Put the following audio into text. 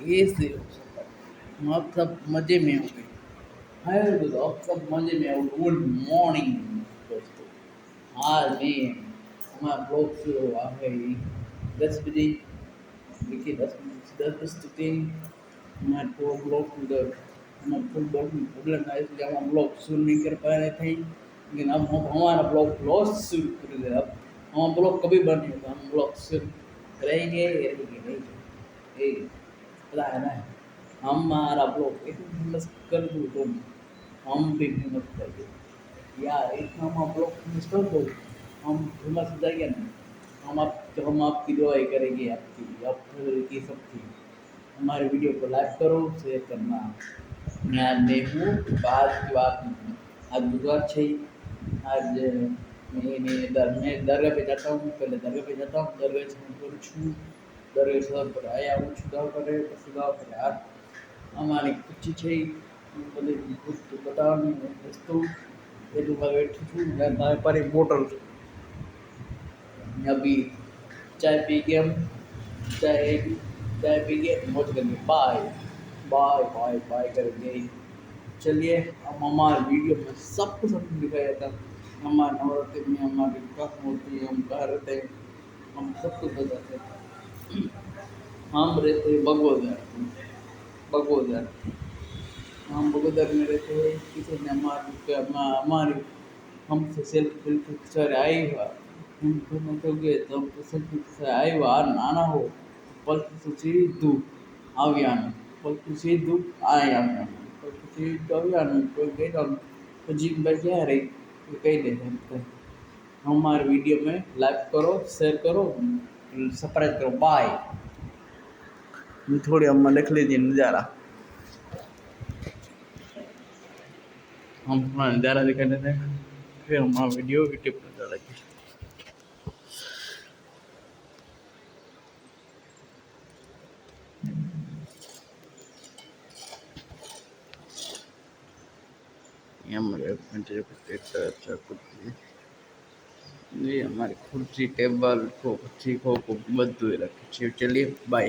कैसे हो सब? आप सब मजे में होंगे। हाय दोस्तों, आप सब मजे में हो। गुड मॉर्निंग दोस्तों। आज मैं हमारा ब्लॉग शुरू हुआ है 10 बजे। देखिए 10 बजते हमारे को ब्लॉग उधर हमारे फुटबॉल में प्रॉब्लम था, इसलिए हम ब्लॉग शुरू नहीं कर पा रहे थे। लेकिन अब हम हमारा ब्लॉग लॉस शुरू कर दिया। अब हमारा ब्लॉग कभी बंद नहीं होगा, हम ब्लॉग शुरू करेंगे नहीं। पता है ना, हमारा ब्लॉग एक फेमस कर दो तुम, हम भी फेमस कर दो यार। इतना हम ब्लॉग फेमस कर दो, हम फेमस हो जाएंगे ना। हम आपकी दुआएं करेंगे, आपकी सबकी। हमारे वीडियो को लाइक करो, शेयर करना। मैं हूँ बात की बात नहीं। आज बुधवार छे। आज मैं दरगाह पे जाता हूँ। पहले दरगाह पे जाता हूँ, दरगाह से मैं करूँ छू दरगाह से पर आया हूँ छुदा करे छुदा पर यार हमारी कुछ છે ભલે कुछ तो बताओ नहीं दोस्तों। ये तो मैं बैठी हूँ, मैं हमारे पर एक बोतल अभी चाय पी के हम चाय चाय पी के मौज करेंगे। बाय बाय बाय बाय करेंगे। चलिए हम हमारे वीडियो में सब दिखाया था। हमारे नवरात्रि में हमारी कहाँ होती है, हम कहाँ रहते हैं, हम सब कुछ बताते हैं। हम रहते हैं बगोदर। हम बगोदर में रहते हैं। किसी ने हमारी हमसे सेल्फी सर आई हुआ हम दोनों तो गए तो हमको सेल्फी सर आई हुआ नाना हो पल सीधू આવ્યાનું પલકું સીધું આવ્યાનું પલકું સીધું આવ્યાનું કોઈ ગઈ પછી ક્યાં રહી કહી દે हमारे वीडियो में लाइक करो, शेयर करो, सब्सक्राइब करो। बाय। थोड़ी अम्मा लिख लीजिए नज़ारा। हम अपना नज़ारा दिखा देते हैं, फिर हमारा वीडियो यूट्यूब पर डालेंगे। ये हमारे अच्छा कुछ ये हमारी कुर्सी टेबल को ठीक हो को बदू रखी। चलिए बाय।